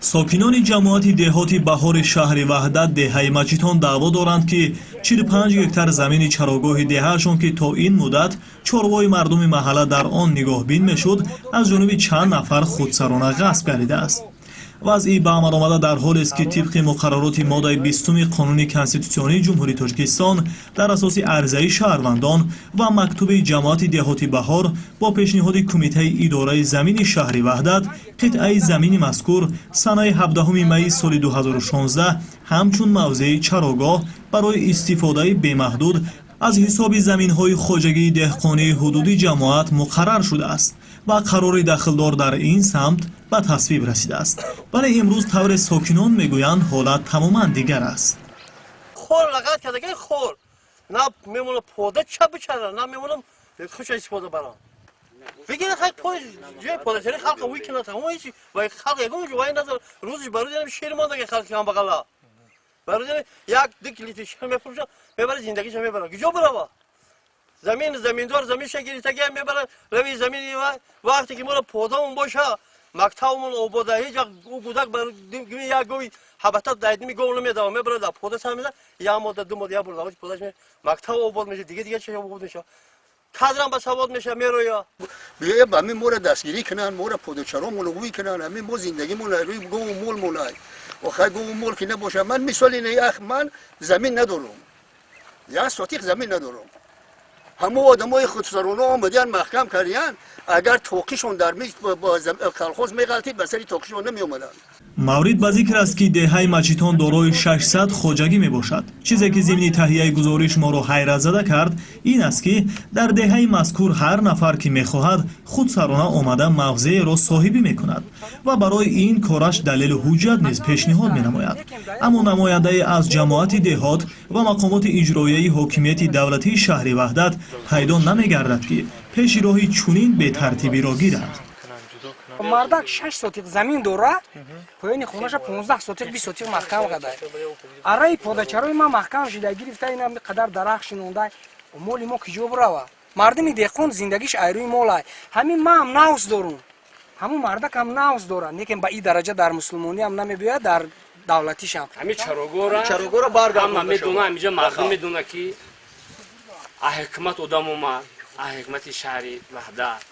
ساکنان جماعت دهات بهار شهر وحدت دهه مچیتان دعوا دارند که 45 هکتار زمین چراگاه دههشان که تا این مدت چروای مردم محله در آن نگاه بین میشد از جانب چند نفر خودسرانه غصب گردیده است. وضعی به عمل آمده در حالی است که طبق مقررات ماده 20 قانون کنستیتوسیونی جمهوری تاجیکستان در اساس عرضه شهروندان و مکتوب جماعت دهات بهار با پیشنهاد کمیته اداره زمین شهر وحدت قطعه زمین مذکور سنه 17 می سال 2016 همچون موضع چراگاه برای استفاده بمحدود از حساب زمین‌های خواجگی دهقانی حدودی جماعت مقرر شده است و قرار دخلدار در این سمت به تصویب رسیده است. ولی امروز طور ساکنان میگویند حالت تماما دیگر است. خور لگات کرده که خور نه میمونه پوده چه بچره نه میمونم خوش استفاده برام بگیره خاک پوز جای پوده چری خلق ویکنه تمام هیچ و خلق یکم جوای نظر روزی برای دارم شیر مانده که خلق هم بغلا برای یک دیگه لیتر شیر میفروشم میبره زندگیش میبره کجا بره زمیندار زمین شگیری تا گم میبره روی زمینی و وقتی که ما پودامون باشه مکتبمون آباده هیچ او بودک بر یک گوی حبتات داید میگم نمیدم میبره در پوده سر میزن یا مدت دو مدت یا برده پودهش مکتب آباد میشه دیگه چه آباد میشه کادرم بس آباد میشه میرویا بیا همین مورد دستگیری کنن مورد پوده چرامون روی کنن همین ما زندگیمون روی گو مول مولای و خیلی گو مول که نباشه من مثال اینه اخ من زمین ندارم یا سوتیق زمین ندارم همه آدمای خودسرانه آمدن محکم کردن اگر توقیشون در میز با کلخوز میغلطید به سری توقیشون نمی اومدن. مورد به ذکر است که دهه مچیتان دارای 600 خواجگی می باشد. چیزی که ضمن تهیه گزارش ما را حیرت زده کرد این است که در دهه مذکور هر نفر که می خواهد خودسرانه آمده موضع را صاحبی می کند و برای این کارش دلیل حجت نیز پیشنهاد می نماید. اما نماینده از جماعت دهات و مقامات اجرایی حاکمیت دولتی شهر وحدت پیدا نمی گردد که پیش راهی چنین به ترتیبی را گیرد. مردک 6 سوتیق زمین داره پایین خونش 15 سوتیق 20 سوتیق محکم کرده ارای پودچرای ما محکم شده گرفته اینا قدر درخت شنونده مول ما کجا بره مردم دهقان زندگیش ایروی مولای همین ما هم ناوس دارم همون مردک هم ناوس داره لیکن به این درجه در مسلمانی هم نمیبیاد در دولتیش هم همین چراگورا بارگاه هم میدونه همینجا مردم میدونه که حکمت آدم ما حکمت شهری وحدت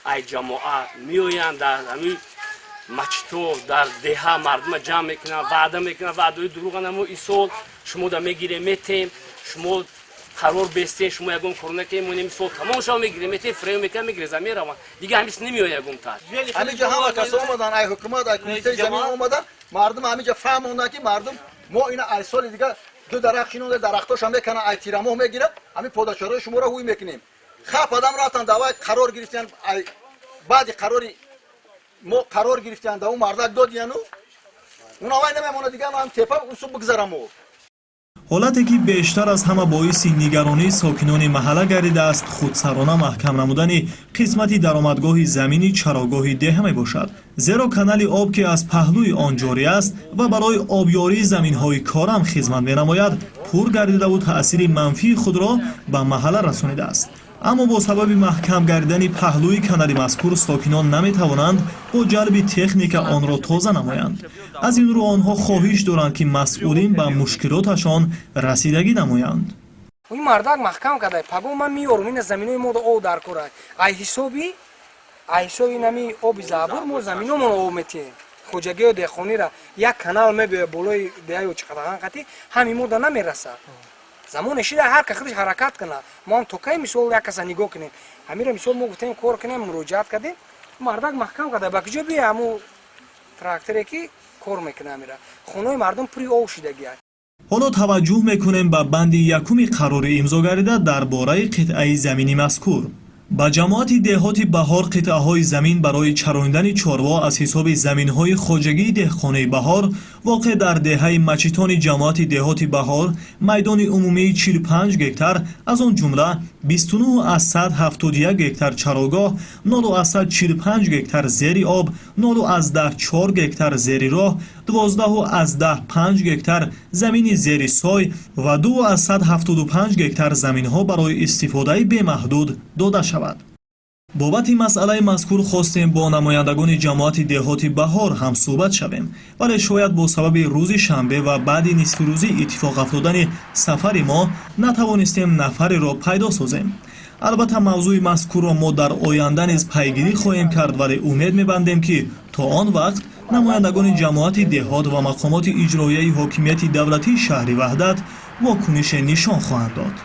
ای جماعت میویند در همین مچتو در ده مردم جمع میکنن وعده میکنن وعده دروغ نمو ایسال شما دا میگیره میتیم شما قرار بسته شما یکم کرونا که مونیم سال تمام شما میگیره میتیم فریو میکنه میگیره زمین روان دیگه همیش نمیوه یکم تا همینجا همه کسا اومدن ای حکومت ای کمیته زمین اومدن مردم همینجا فهموندن که مردم ما اینا ای سال دیگه دو درخت شنونده درختاش هم میکنن ای تیرمو میگیره همین پودچرای شما را هوی میکنیم خب آدم رفتن دعوای قرار گرفتن بعد قرار گرفتن اون مردک داد یعنی اون آقای نمیمونه دیگه هم تپه اصول بگذارم حالتی که بیشتر از همه باعث نگرانی ساکنان محله گردیده است خودسرانه محکم نمودن قسمتی درآمدگاه زمینی چراگاه ده می باشد زیرا کانال آب که از پهلوی آن جاری است و برای آبیاری زمین‌های کارم خدمت می‌نماید پر گردیده و تأثیر منفی خود را به محله رسانیده است. اما با سبب محکم گردیدن پهلوی کانال مذکور ساکنان نمی‌توانند با جلب تکنیک آن را تازه نمایند. از این رو آنها خواهش دارند که مسئولین به مشکلاتشان رسیدگی نمایند. این مردک محکم کرده پگو من میارم این زمینای ما آب در کوره ای حسابی نمی آب زابور ما زمینامون آب میتیم خوجگی و دهخانی را یک کانال میبه بالای دیای و چقدر قطعی همین مورد نمیرسه زمان شده هر که خودش حرکت کنه ما توکای مثال یک کس نگاه کنیم همین مثال ما گفتیم کار کنیم مراجعت کردیم مردک محکم کرده با کجا بیا همو تراکتوری که کار میکنه میره خونای مردم پری آب شدگی است. حالا توجه میکنیم به بند یکم قرار امضا گردیده درباره قطعه زمینی مذکور. با جماعت دهات بهار قطعه های زمین برای چراندن چاروا از حساب زمین های خواجگی دهخانه بهار واقع در دهه مچیتان جماعت دهات بهار میدان عمومی 45 هکتار از آن جمله 29 از 171 هکتار چراگاه 9 از 145 هکتار زیر آب 9 از 4 هکتار زیر راه 12 از 5 هکتار زمین زیر سای و 2 از 175 هکتار زمین ها برای استفاده به محدود داده شود. бобати масъалаи мазкур хостем бо намояндагони ҷамоати деҳоти баҳор ҳам суҳбат шавем, вале шояд бо сабаби рӯзи шанбе ва баъди нисфирӯзӣ иттифоқ афтодани сафари мо натавонистем нафареро пайдо созем. албатта мавзӯи мазкурро мо дар оянда низ пайгирӣ хоҳем кард, вале умед мебандем ки то он вақт намояндагони ҷамоати деҳот ва мақомоти иҷроияи ҳокимияти давлатии шаҳри ваҳдат вокунише нишон хоҳанд дод.